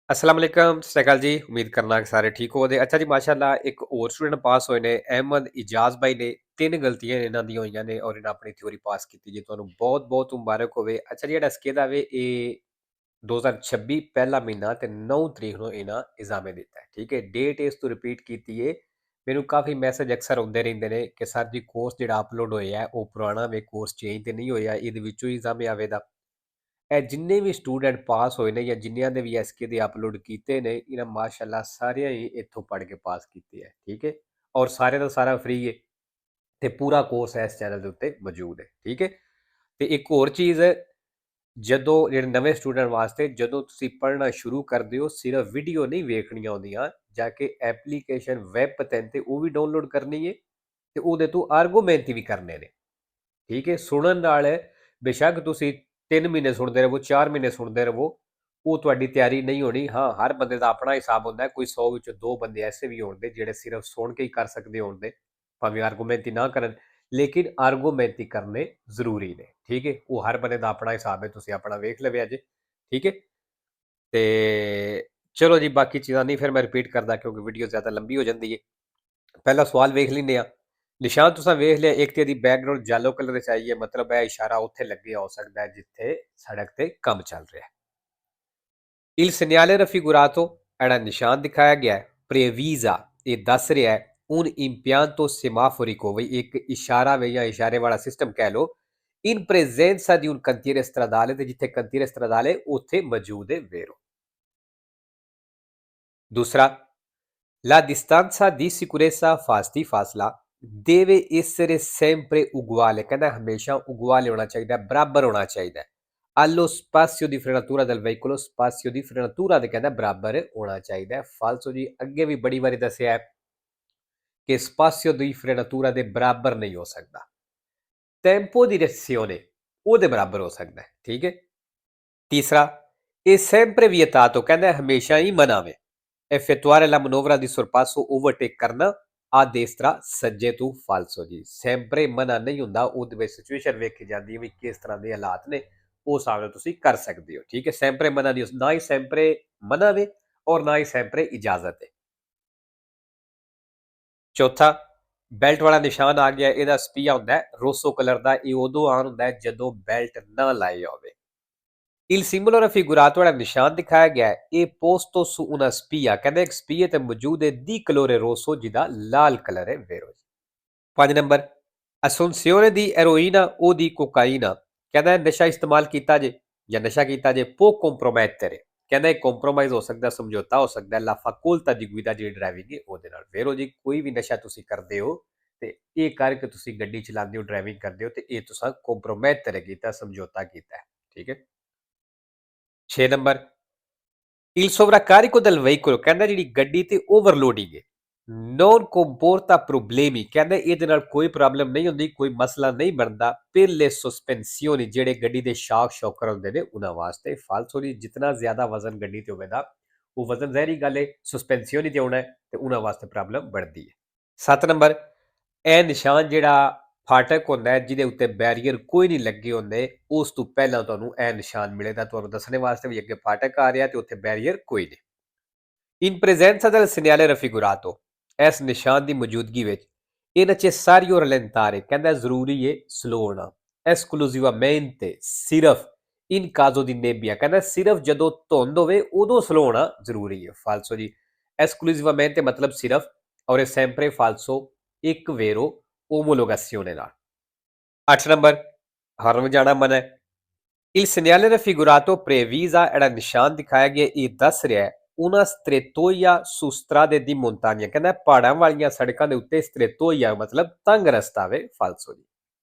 अस्सलाम वालेकुम, सत श्री अकाल जी। उम्मीद करना कि सारे ठीक होवोगे। अच्छा जी, माशाअल्लाह एक और स्टूडेंट पास होए ने, अहमद इजाज़ भाई ने। 3 गलतियां इन्हां ਦੀਆਂ ਹੋਈਆਂ ਨੇ ਔਰ ਇਹਨਾਂ ਆਪਣੀ ਥਿਊਰੀ ਪਾਸ ਕੀਤੀ ਜੀ। ਤੁਹਾਨੂੰ ਬਹੁਤ-ਬਹੁਤ ਮੁਬਾਰਕ ਹੋਵੇ। ਅੱਛਾ ਜੀ, ਜਿਹੜਾ ਸਕੇਦਾ ਵੇ ਇਹ 2026 ਪਹਿਲਾ ਮਹੀਨਾ ਤੇ 9 ਤਰੀਕ ਨੂੰ ਇਹਨਾਂ ਐਗਜ਼ਾਮ ਦਿੱਤਾ ਹੈ। ਠੀਕ ਹੈ, ਡੇਟ ਇਸ ਤੋਂ ਰਿਪੀਟ ਕੀਤੀ ਹੈ। ਮੈਨੂੰ ਕਾਫੀ ਮੈਸੇਜ ਅਕਸਰ ਆਉਂਦੇ ਰਹਿੰਦੇ ਨੇ ਕਿ ਸਰ ਜੀ ਕੋਰਸ ਜਿਹੜਾ ਅਪਲੋਡ ਹੋਇਆ ਹੈ ਉਹ ਪੁਰਾਣਾ ਵੇ, ਕੋਰਸ ਚੇਂਜ ਤੇ ਨਹੀਂ ਹੋਇਆ, ਇਹਦੇ ਵਿੱਚੋਂ ਹੀ ਐਗਜ਼ਾਮ ਆਵੇਗਾ। ਇਹ ਜਿੰਨੇ ਵੀ ਸਟੂਡੈਂਟ ਪਾਸ ਹੋਏ ਨੇ ਜਾਂ ਜਿਨ੍ਹਾਂ ਦੇ ਵੀ ਐਸਕੇ ਦੇ ਅਪਲੋਡ ਕੀਤੇ ਨੇ, ਇਹਨਾਂ ਮਾਸ਼ਾਅੱਲਾ ਸਾਰਿਆਂ ਹੀ ਇੱਥੋਂ ਪੜ੍ਹ ਕੇ ਪਾਸ ਕੀਤੇ ਹੈ। ਠੀਕ ਹੈ, ਔਰ ਸਾਰੇ ਦਾ ਸਾਰਾ ਫ੍ਰੀ ਹੈ ਤੇ ਪੂਰਾ ਕੋਰਸ ਇਸ ਚੈਨਲ ਦੇ ਉੱਤੇ ਮੌਜੂਦ ਹੈ। ਠੀਕ ਹੈ, ਤੇ ਇੱਕ ਹੋਰ ਚੀਜ਼ ਹੈ, ਜਦੋਂ ਜਿਹੜੇ ਨਵੇਂ ਸਟੂਡੈਂਟ ਵਾਸਤੇ ਜਦੋਂ ਤੁਸੀਂ ਪੜ੍ਹਨਾ ਸ਼ੁਰੂ ਕਰਦੇ ਹੋ, ਸਿਰਫ ਵੀਡੀਓ ਨਹੀਂ ਵੇਖਣੀਆਂ ਹੁੰਦੀਆਂ, ਜਾ ਕੇ ਐਪਲੀਕੇਸ਼ਨ ਵੈਬ ਪਤਨ ਤੇ ਉਹ ਵੀ ਡਾਊਨਲੋਡ ਕਰਨੀ ਹੈ ਤੇ ਉਹਦੇ ਤੋਂ ਆਰਗੂਮੈਂਟ ਵੀ ਕਰਨੇ ਨੇ। ਠੀਕ ਹੈ, ਸੁਣਨ ਨਾਲ ਬੇਸ਼ੱਕ ਤੁਸੀਂ 3 ਮਹੀਨੇ ਸੁਣਦੇ ਰਹੋ, 4 ਮਹੀਨੇ ਸੁਣਦੇ ਰਹੋ, ਉਹ ਤੁਹਾਡੀ ਤਿਆਰੀ ਨਹੀਂ ਹੋਣੀ। ਹਾਂ, ਹਰ ਬੰਦੇ ਦਾ ਆਪਣਾ ਹਿਸਾਬ ਹੁੰਦਾ, ਕੋਈ 100 ਵਿੱਚੋਂ 2 ਬੰਦੇ ਐਸੇ ਵੀ ਹੋਣਗੇ ਜਿਹੜੇ ਸਿਰਫ ਸੁਣ ਕੇ ਹੀ ਕਰ ਸਕਦੇ ਹੋਣਗੇ, ਭਾਵੇਂ ਆਰਗੂਮੈਂਟ ਹੀ ਨਾ ਕਰਨ, ਲੇਕਿਨ ਆਰਗੂਮੈਂਟ ਹੀ ਕਰਨੇ ਜ਼ਰੂਰੀ ਨੇ। ਠੀਕ ਹੈ, ਉਹ ਹਰ ਬੰਦੇ ਦਾ ਆਪਣਾ ਹਿਸਾਬ ਹੈ, ਤੁਸੀਂ ਆਪਣਾ ਵੇਖ ਲਵੇ ਅੱਜ। ਠੀਕ ਹੈ, ਤੇ ਚਲੋ ਜੀ, ਬਾਕੀ ਚੀਜ਼ਾਂ ਨਹੀਂ ਫਿਰ ਮੈਂ ਰਿਪੀਟ ਕਰਦਾ ਕਿਉਂਕਿ ਵੀਡੀਓ ਜ਼ਿਆਦਾ ਲੰਬੀ ਹੋ ਜਾਂਦੀ ਹੈ। ਪਹਿਲਾ ਸਵਾਲ ਵੇਖ ਲੈਂਦੇ ਆ। ਨਿਸ਼ਾਨ ਤੁਸੀਂ ਵੇਖ ਲਿਆ, ਇੱਕ ਤੇ ਇਹਦੀ ਬੈਕਗ੍ਰਾਉਂਡ ਯੈਲੋ ਕਲਰ ਵਿੱਚ ਆਈ ਹੈ, ਮਤਲਬ ਇਹ ਇਸ਼ਾਰਾ ਉੱਥੇ ਲੱਗਿਆ ਹੋ ਸਕਦਾ ਹੈ ਜਿੱਥੇ ਸੜਕ ਤੇ ਕੰਮ ਚੱਲ ਰਿਹਾ ਹੈ। Il segnale raffigurato era ਨਿਸ਼ਾਨ ਦਿਖਾਇਆ ਗਿਆ ਹੈ, previsa ਇਹ ਦੱਸ ਰਿਹਾ ਹੈ un impianto semaforico, ਵੀ ਇੱਕ ਇਸ਼ਾਰਾ ਵੇ ਜਾਂ ਇਸ਼ਾਰੇ ਵਾਲਾ ਸਿਸਟਮ ਕਹਿ ਲਓ, in presenza di un cantiere stradale, ਤੇ ਜਿੱਥੇ cantiere stradale ਉੱਥੇ ਮੌਜੂਦ ਹੈ vero। ਦੂਸਰਾ, la distanza di sicurezza fasti ਫਾਸਲਾ deve essere sempre uguale, ਕਹਿੰਦਾ ਹਮੇਸ਼ਾ ਉਗਵਾਲੇ ਹੋਣਾ ਚਾਹੀਦਾ, ਬਰਾਬਰ ਹੋਣਾ ਚਾਹੀਦਾ। allo spazio di frenatura del veicolo, spazio di frenatura ਦੇ ਕਹਿੰਦਾ ਬਰਾਬਰ ਹੋਣਾ ਚਾਹੀਦਾ। ਫਾਲਸੋ ਜੀ, ਅੱਗੇ ਵੀ ਬੜੀ ਵਾਰੀ ਦੱਸਿਆ ਹੈ ਕਿ spazio di frenatura ਦੇ ਬਰਾਬਰ ਨਹੀਂ ਹੋ ਸਕਦਾ, tempo di reazione ਉਹਦੇ ਬਰਾਬਰ ਹੋ ਸਕਦਾ ਹੈ। ਠੀਕ ਹੈ, ਤੀਸਰਾ, ਇਹ sempre vietato, ਕਹਿੰਦਾ ਹਮੇਸ਼ਾ ਹੀ ਮਨਾ ਵੇ, effettuare la manovra di sorpasso, overtake ਕਰਨਾ ਆ ਦੇਸਤਰਾ ਸੱਜੇ ਤੋਂ ਫਾਲਸੋ ਜੀ, ਸੈਂਪਰੇ ਮਨਾ ਨਹੀਂ ਹੁੰਦਾ, ਉਹਦੇ ਵਿੱਚ ਸਿਚੁਏਸ਼ਨ ਵੇਖੀ ਜਾਂਦੀ ਹੈ ਵੀ ਕਿਸ ਤਰ੍ਹਾਂ ਦੇ ਹਾਲਾਤ ਨੇ, ਉਸ ਹਿਸਾਬ ਨਾਲ ਤੁਸੀਂ ਕਰ ਸਕਦੇ ਹੋ। ਠੀਕ ਹੈ, ਸੈਂਪਰੇ ਮਨਾ ਨਹੀਂ, ਨਾ ਹੀ ਸੈਂਪਰੇ ਮਨਾ ਵੇ ਔਰ ਨਾ ਹੀ ਸੈਂਪਰੇ ਇਜਾਜ਼ਤ ਹੈ। ਚੌਥਾ, ਬੈਲਟ ਵਾਲਾ ਨਿਸ਼ਾਨ ਆ ਗਿਆ, ਇਹਦਾ ਸਪੀਆ ਹੁੰਦਾ ਰੋਸੋ ਕਲਰ ਦਾ, ਇਹ ਉਦੋਂ ਆਨ ਹੁੰਦਾ ਜਦੋਂ ਬੈਲਟ ਨਾ ਲਾਈ ਹੋਵੇ। Il simbolo raffigurato ਵਾਲਾ ਨਿਸ਼ਾਨ ਦਿਖਾਇਆ ਗਿਆ ਹੈ, ਇਹ posto su una spia, ਕਹਿੰਦਾ ਇੱਕ ਸਪੀਏ ਤੇ ਮੌਜੂਦ ਹੈ di colore rosso, ਜਿਹਦਾ ਲਾਲ ਕਲਰ ਹੈ vero। 5 number, assunzione di eroina o di cocaina, ਕਹਿੰਦਾ ਨਸ਼ਾ ਇਸਤੇਮਾਲ ਕੀਤਾ ਜੇ ਜਾਂ ਨਸ਼ਾ ਕੀਤਾ ਜੇ, può compromettere, ਕਹਿੰਦਾ ਇਹ ਕੰਪਰੋਮਾਈਜ਼ ਹੋ ਸਕਦਾ, ਸਮਝੌਤਾ ਹੋ ਸਕਦਾ la facoltà di guida, ਜਿਹੜੀ ਡਰਾਈਵਿੰਗ ਹੈ ਉਹਦੇ ਨਾਲ। vero ਜੀ, ਕੋਈ ਵੀ ਨਸ਼ਾ ਤੁਸੀਂ ਕਰਦੇ ਹੋ ਤੇ ਇਹ ਕਰਕੇ ਤੁਸੀਂ ਗੱਡੀ ਚਲਾਉਂਦੇ ਹੋ, ਡਰਾਈਵਿੰਗ ਕਰਦੇ ਹੋ, ਤੇ ਇਹ ਤੁਸੀਂ compromettere ਕੀਤਾ, ਸਮਝੌਤਾ ਕੀਤਾ। ਠੀਕ ਹੈ। 6 number, il sovraccarico del veicolo, ਕਹਿੰਦਾ ਜਿਹੜੀ ਗੱਡੀ ਤੇ ਓਵਰਲੋਡਿੰਗ ਹੈ, non comporta problemi, ਕਹਿੰਦਾ ਇਹਦੇ ਨਾਲ ਕੋਈ ਪ੍ਰੋਬਲਮ ਨਹੀਂ ਹੁੰਦੀ, ਕੋਈ ਮਸਲਾ ਨਹੀਂ ਬਣਦਾ per le sospensioni, ਜਿਹੜੇ ਗੱਡੀ ਦੇ ਸ਼ਾਕ ਸ਼ੌਕਰ ਹੁੰਦੇ ਨੇ ਉਹਨਾਂ ਵਾਸਤੇ। ਫਾਲਸੋ ਜੀ, ਜਿੰਨਾ ਜ਼ਿਆਦਾ ਵਜ਼ਨ ਗੱਡੀ ਤੇ ਹੋਵੇਗਾ, ਉਹ ਵਜ਼ਨ ਜ਼ਹਿਰੀ ਗੱਲ ਹੈ, ਸਸਪੈਂਸੀਓਨ ਤੇ ਆਉਣਾ ਹੈ ਤੇ ਉਹਨਾਂ ਵਾਸਤੇ ਪ੍ਰੋਬਲਮ ਬਣਦੀ ਹੈ। 7 ਨੰਬਰ, ਇਹ ਨਿਸ਼ਾਨ ਜਿਹੜਾ ਫਾਟਕ ਹੁੰਦਾ ਹੈ ਜਿਹਦੇ ਉੱਤੇ ਬੈਰੀਅਰ ਕੋਈ ਨਹੀਂ ਲੱਗੇ ਹੁੰਦੇ, ਉਸ ਤੋਂ ਪਹਿਲਾਂ ਤੁਹਾਨੂੰ ਇਹ ਨਿਸ਼ਾਨ ਮਿਲੇਗਾ, ਤੁਹਾਨੂੰ ਦੱਸਣੇ ਵਾਸਤੇ ਵੀ ਅੱਗੇ ਫਾਟਕ ਆ ਰਿਹਾ ਤੇ ਉੱਥੇ ਬੈਰੀਅਰ ਕੋਈ ਨਹੀਂ। in presenza del segnale raffigurato, ਇਸ ਨਿਸ਼ਾਨ ਦੀ ਮੌਜੂਦਗੀ ਵਿੱਚ ਇਹ necessario rallentare, ਕਹਿੰਦਾ ਜ਼ਰੂਰੀ ਹੈ ਸਲੋ ਹੋਣਾ, esclusivamente ਸਿਰਫ in caso di nebbia, ਕਹਿੰਦਾ ਸਿਰਫ ਜਦੋਂ ਧੁੰਦ ਹੋਵੇ ਉਦੋਂ ਸਲੋ ਹੋਣਾ ਜ਼ਰੂਰੀ ਹੈ। ਫਾਲਸੋ ਜੀ, esclusivamente ਮਤਲਬ ਸਿਰਫ, ਔਰ ਇਹ sempre falso, ਇੱਕ vero omologazione ਨਾਲ। 8 ਨੰਬਰ, ਹਾਰਨ ਵਜਾਣਾ ਮਨਾ ਹੈ। il segnale raffigurato previsa, ਜਿਹੜਾ ਨਿਸ਼ਾਨ ਦਿਖਾਇਆ ਗਿਆ ਇਹ ਦੱਸ ਰਿਹਾ ਹੈ una strettoia su strade di montagna, ਕਹਿੰਦਾ ਪਹਾੜਾਂ ਵਾਲੀਆਂ ਸੜਕਾਂ ਦੇ ਉੱਤੇ strettoia ਮਤਲਬ ਤੰਗ ਰਸਤਾ ਵੇ। ਫਾਲਸੋ ਜੀ।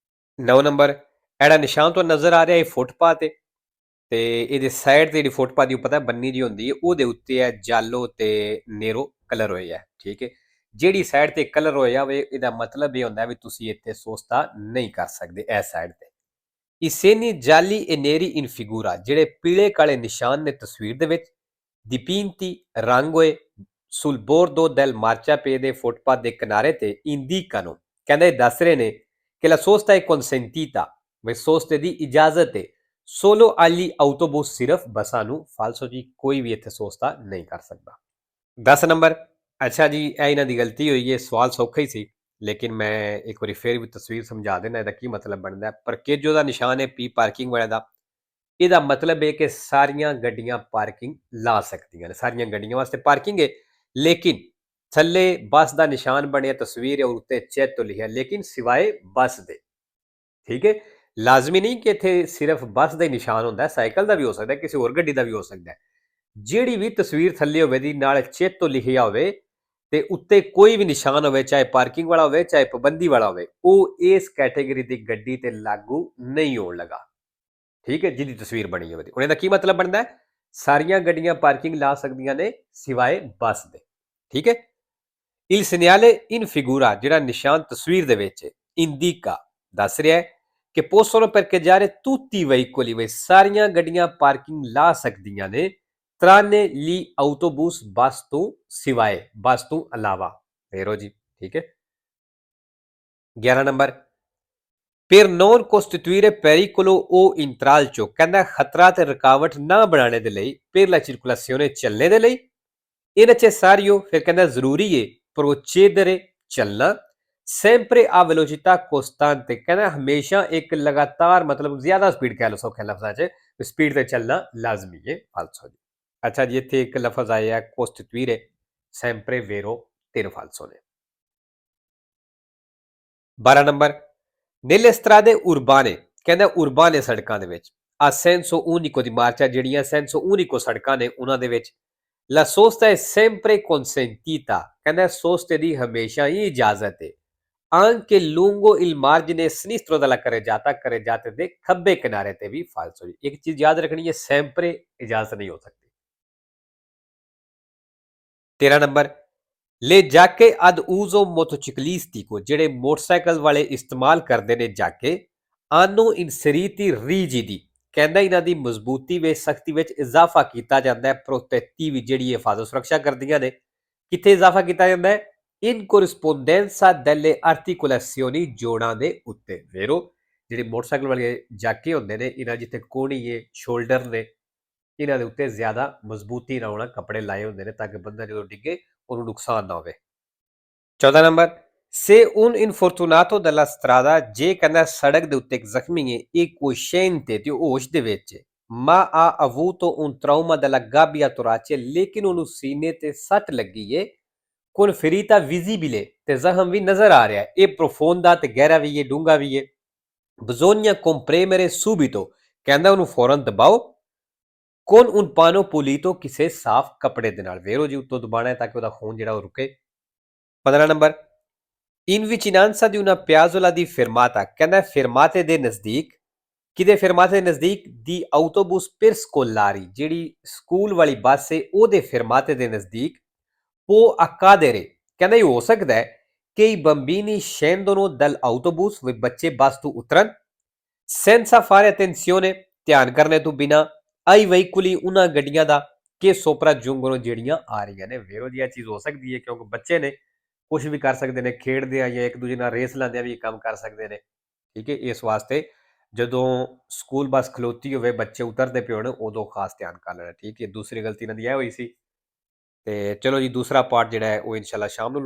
9 ਨੰਬਰ, ਜਿਹੜਾ ਨਿਸ਼ਾਨ ਤੋਂ ਨਜ਼ਰ ਆ ਰਿਹਾ ਇਹ ਫੁੱਟਪਾਥ ਹੈ ਤੇ ਇਹਦੇ ਸਾਈਡ ਤੇ ਜਿਹੜੀ ਫੁੱਟਪਾਥ ਦੀ ਪਤਾ ਬੰਨੀ ਦੀ ਹੁੰਦੀ ਹੈ, ਉਹਦੇ ਉੱਤੇ ਹੈ ਜਾਲੋ ਤੇ ਨੇਰੋ ਕਲਰ ਹੋਇਆ। ਠੀਕ ਹੈ, ਜਿਹੜੀ ਸਾਈਡ ਤੇ ਕਲਰ ਹੋਇਆ ਹੋਵੇ ਇਹਦਾ ਮਤਲਬ ਇਹ ਹੁੰਦਾ ਵੀ ਤੁਸੀਂ ਇੱਥੇ ਸੋਸਤਾ ਨਹੀਂ ਕਰ ਸਕਦੇ ਇਸ ਸਾਈਡ ਤੇ। i segni gialli e neri in figura, ਜਿਹੜੇ ਪੀਲੇ ਕਾਲੇ ਨਿਸ਼ਾਨ ਨੇ ਤਸਵੀਰ ਦੇ ਵਿੱਚ, dipinti rang ਹੋਏ sul bordo del marciapiede, footpath ਦੇ ਕਿਨਾਰੇ ਤੇ, indicano, ਕਹਿੰਦੇ ਦੱਸ ਰਹੇ ਨੇ ਕਿ la sosta è consentita, ਵੀ ਸੋਸਤੇ ਦੀ ਇਜਾਜ਼ਤ ਹੈ ਸੋਲੋ ਵਾਲੀ ਆਟੋਬੂਸ ਸਿਰਫ ਬੱਸਾਂ ਨੂੰ ਫਾਲਸੋ ਜੀ ਕੋਈ ਵੀ ਇੱਥੇ ਸੋਚਤਾ ਨਹੀਂ ਕਰ ਸਕਦਾ। 10 ਨੰਬਰ, ਅੱਛਾ ਜੀ ਇਹ ਇਹਨਾਂ ਦੀ ਗਲਤੀ ਹੋਈ ਹੈ, ਸਵਾਲ ਸੌਖਾ ਹੀ ਸੀ ਲੇਕਿਨ ਮੈਂ ਇੱਕ ਵਾਰੀ ਫਿਰ ਵੀ ਤਸਵੀਰ ਸਮਝਾ ਦੇਣਾ ਇਹਦਾ ਕੀ ਮਤਲਬ ਬਣਦਾ ਹੈ। ਪਰਕੇਜੋ ਦਾ ਨਿਸ਼ਾਨ ਹੈ ਪੀ ਪਾਰਕਿੰਗ ਵਾਲਿਆਂ ਦਾ, ਇਹਦਾ ਮਤਲਬ ਹੈ ਕਿ ਸਾਰੀਆਂ ਗੱਡੀਆਂ ਪਾਰਕਿੰਗ ਲਾ ਸਕਦੀਆਂ ਨੇ, ਸਾਰੀਆਂ ਗੱਡੀਆਂ ਵਾਸਤੇ ਪਾਰਕਿੰਗ ਹੈ। ਲੇਕਿਨ ਥੱਲੇ ਬੱਸ ਦਾ ਨਿਸ਼ਾਨ ਬਣਿਆ, ਤਸਵੀਰ ਹੈ, ਉੱਤੇ ਚੈੱਕ ਤੋਂ ਲਿਖਿਆ ਲੇਕਿਨ ਸਿਵਾਏ ਬੱਸ ਦੇ। ਠੀਕ ਹੈ, ਲਾਜ਼ਮੀ ਨਹੀਂ ਕਿ ਇੱਥੇ ਸਿਰਫ ਬੱਸ ਦਾ ਹੀ ਨਿਸ਼ਾਨ ਹੁੰਦਾ, ਸਾਈਕਲ ਦਾ ਵੀ ਹੋ ਸਕਦਾ, ਕਿਸੇ ਹੋਰ ਗੱਡੀ ਦਾ ਵੀ ਹੋ ਸਕਦਾ। ਜਿਹੜੀ ਵੀ ਤਸਵੀਰ ਥੱਲੇ ਹੋਵੇ ਦੀ ਨਾਲ ਚੈੱਕ ਤੋਂ ਲਿਖਿਆ ਹੋਵੇ ਤੇ ਉੱਤੇ ਕੋਈ ਵੀ ਨਿਸ਼ਾਨ ਹੋਵੇ, ਚਾਹੇ ਪਾਰਕਿੰਗ ਵਾਲਾ ਹੋਵੇ ਚਾਹੇ ਪਾਬੰਦੀ ਵਾਲਾ ਹੋਵੇ, ਉਹ ਇਸ ਕੈਟੇਗਰੀ ਦੀ ਗੱਡੀ ਤੇ ਲਾਗੂ ਨਹੀਂ ਹੋਣ ਲੱਗਾ। ਠੀਕ ਹੈ, ਜਿਹਦੀ ਤਸਵੀਰ ਬਣੀ ਹੋਵੇ ਹੁਣ ਇਹਦਾ ਕੀ ਮਤਲਬ ਬਣਦਾ ਹੈ, ਸਾਰੀਆਂ ਗੱਡੀਆਂ ਪਾਰਕਿੰਗ ਲਾ ਸਕਦੀਆਂ ਨੇ ਸਿਵਾਏ ਬੱਸ ਦੇ। ਠੀਕ ਹੈ, il segnale in figura ਜਿਹੜਾ ਨਿਸ਼ਾਨ ਤਸਵੀਰ ਦੇ ਵਿੱਚ ਇੰਡੀਕਾ ਦੱਸ ਰਿਹਾ ਹੈ ਕਿ possono parcheggiare tutti i veicoli, ਵੇ ਸਾਰੀਆਂ ਗੱਡੀਆਂ ਪਾਰਕਿੰਗ ਲਾ ਸਕਦੀਆਂ ਨੇ tranne gli autobus, ਬੱਸ ਤੋਂ ਸਿਵਾਏ, ਬੱਸ ਤੋਂ ਇਲਾਵਾ। ਫੇਰੋ ਜੀ, ਠੀਕ ਹੈ। 11 number, per non costituire pericolo o intralcio, ਕਹਿੰਦਾ ਖਤਰਾ ਤੇ ਰੁਕਾਵਟ ਨਾ ਬਣਾਉਣੇ ਦੇ ਲਈ per la circolazione ਚੱਲਣੇ ਦੇ ਲਈ ਇਹ necessario, ਫਿਰ ਕਹਿੰਦਾ ਜ਼ਰੂਰੀ ਹੈ procedere ਚੱਲਣਾ sempre a velocità costante, ਕਹਿੰਦਾ ਹਮੇਸ਼ਾ ਇੱਕ ਲਗਾਤਾਰ ਮਤਲਬ ਜ਼ਿਆਦਾ ਸਪੀਡ ਕਹਿ ਲਓ ਸੌਖੇ ਲਫ਼ਜ਼ਾਂ 'ਚ ਸਪੀਡ ਤੇ ਚੱਲਣਾ ਲਾਜ਼ਮੀ ਹੈ ਫਾਲਸੋ ਜੀ। ਅੱਛਾ ਜੀ ਇੱਥੇ ਇੱਕ ਲਫ਼ਜ਼ ਆਇਆ costituire sempre vero, 3 ਫਾਲਸੋ ਨੇ। 12 ਨੰਬਰ, nelle strade urbane, ਕਹਿੰਦਾ ਉਰਬਾਨੇ ਸੜਕਾਂ ਦੇ ਵਿੱਚ a senso unico di marcia, ਜਿਹੜੀਆਂ senso unico ਸੜਕਾਂ ਨੇ ਉਹਨਾਂ ਦੇ ਵਿੱਚ la sosta è sempre consentita, ਕਹਿੰਦਾ ਸੋਸਤੇ ਦੀ ਹਮੇਸ਼ਾ ਹੀ ਇਜਾਜ਼ਤ ਹੈ anche lungo il margine sinistro della carreggiata, carreggiate ਦੇ ਖੱਬੇ ਕਿਨਾਰੇ ਤੇ ਵੀ ਫਾਲਸੋ ਜੀ। ਇੱਕ ਚੀਜ਼ ਯਾਦ ਰੱਖਣੀ ਹੈ, sempre ਇਜਾਜ਼ਤ ਨਹੀਂ ਹੋ ਸਕਦੀ। 13 number, le giacche ad uso motociclistico, ਜਿਹੜੇ ਮੋਟਰਸਾਈਕਲ ਵਾਲੇ ਇਸਤੇਮਾਲ ਕਰਦੇ ਨੇ ਜਾਕੇ hanno inseriti rigidi, ਕਹਿੰਦਾ ਇਹਨਾਂ ਦੀ ਮਜ਼ਬੂਤੀ ਵਿੱਚ ਸਖਤੀ ਵਿੱਚ ਇਜ਼ਾਫਾ ਕੀਤਾ ਜਾਂਦਾ ਹੈ ਪ੍ਰੋਟੈਕਟਿਵ, ਜਿਹੜੀ ਹਿਫਾਜ਼ਤ ਸੁਰੱਖਿਆ ਕਰਦੀਆਂ ਨੇ। ਕਿੱਥੇ ਇਜ਼ਾਫਾ ਕੀਤਾ ਜਾਂਦਾ ਹੈ, in corrispondenza delle articolazioni, ਜੋੜਾਂ ਦੇ ਉੱਤੇ। ਵੇਰੋ ਜਿਹੜੇ ਮੋਟਰਸਾਈਕਲ ਵਾਲੇ ਜਾਕੇ ਹੁੰਦੇ ਨੇ ਇਹਨਾਂ ਜਿੱਥੇ ਕੋਹਣੀ ਹੈ, ਸ਼ੋਲਡਰ ਨੇ, ਇਹਨਾਂ ਦੇ ਉੱਤੇ ਜ਼ਿਆਦਾ ਮਜ਼ਬੂਤੀ ਨਾਲ ਉਹਨਾਂ ਕੱਪੜੇ ਲਾਏ ਹੁੰਦੇ ਨੇ ਤਾਂ ਕਿ ਬੰਦਾ ਜਦੋਂ ਡਿੱਗੇ ਉਹਨੂੰ ਨੁਕਸਾਨ ਨਾ ਹੋਵੇ। 14 number, se un infortunato della strada, ਜੇ ਕਹਿੰਦਾ ਸੜਕ ਦੇ ਉੱਤੇ ਇੱਕ ਜ਼ਖਮੀ ਹੈ ਇਹ cosciente ਤੇ ਹੋਸ਼ ਦੇ ਵਿੱਚ ma ha avuto un trauma della gabbia torace, ਲੇਕਿਨ ਉਹਨੂੰ ਸੀਨੇ ਤੇ ਸੱਟ ਲੱਗੀ ਹੈ con ferita visibile, ਤੇ ਜ਼ਖਮ ਵੀ ਨਜ਼ਰ ਆ ਰਿਹਾ ਹੈ, ਇਹ profonda ਤੇ ਗਹਿਰਾ ਵੀ ਹੈ, ਡੂੰਘਾ ਵੀ ਹੈ। bisogna comprimere subito, ਕਹਿੰਦਾ ਉਹਨੂੰ ਫੌਰਨ ਦਬਾਓ con un pano pulito, ਕਿਸੇ ਸਾਫ਼ ਕੱਪੜੇ ਦੇ ਨਾਲ। ਵੇਰੋ ਜੀ ਉੱਤੋਂ ਦਬਾਣਾ ਹੈ ਤਾਂ ਕਿ ਉਹਦਾ ਖੂਨ ਜਿਹੜਾ ਉਹ ਰੁਕੇ। 15 number, in vicinanza di una piazzola di fermata, ਕਹਿੰਦਾ ਫਿਰਮਾਤੇ ਦੇ ਨਜ਼ਦੀਕ, ਕਿਹਦੇ ਫਿਰਮਾਤੇ ਦੇ ਨਜ਼ਦੀਕ, ਦੀ autobus per scolari, ਜਿਹੜੀ ਸਕੂਲ ਵਾਲੀ ਬੱਸ ਹੈ ਉਹਦੇ ਫਿਰਮਾਤੇ ਦੇ ਨਜ਼ਦੀਕ può accadere, ਕਹਿੰਦਾ ਇਹ ਹੋ ਸਕਦਾ ਹੈ ਕਿ i bambini scendono dall'autobus, ਵੇ ਬੱਚੇ ਬੱਸ ਤੋਂ ਉਤਰਨ senza fare attenzione, ਧਿਆਨ ਕਰਨੇ ਤੋਂ ਬਿਨਾ ai veicoli, ਉਹਨਾਂ ਗੱਡੀਆਂ ਦਾ ਕਿ ਸੋਪਰਾ ਜੁੰਗਰੋਂ ਜਿਹੜੀਆਂ ਆ ਰਹੀਆਂ ਨੇ। ਵੇਰੋ ਜੀ ਇਹ ਚੀਜ਼ ਹੋ ਸਕਦੀ ਹੈ ਕਿਉਂਕਿ ਬੱਚੇ ਨੇ ਕੁਝ ਵੀ ਕਰ ਸਕਦੇ ਨੇ, ਖੇਡਦੇ ਆ ਜਾਂ ਇੱਕ ਦੂਜੇ ਨਾਲ ਰੇਸ ਲਾਉਂਦੇ ਆ ਵੀ ਕੰਮ ਕਰ ਸਕਦੇ ਨੇ। ਠੀਕ ਹੈ, ਇਸ ਵਾਸਤੇ ਜਦੋਂ ਸਕੂਲ ਬੱਸ ਖਲੋਤੀ ਹੋਵੇ ਬੱਚੇ ਉਤਰਦੇ ਪਏ ਹੋਣ ਉਦੋਂ ਖਾਸ ਧਿਆਨ ਕਰ ਲੈਣਾ। ਠੀਕ ਹੈ, ਦੂਸਰੀ ਗਲਤੀ ਇਹਨਾਂ ਦੀ ਇਹ ਹੋਈ ਸੀ। ਤੇ ਚਲੋ ਜੀ ਦੂਸਰਾ ਪਾਰਟ ਜਿਹੜਾ ਹੈ ਉਹ ਇਨਸ਼ਾਅੱਲਾ ਸ਼ਾਮ ਨੂੰ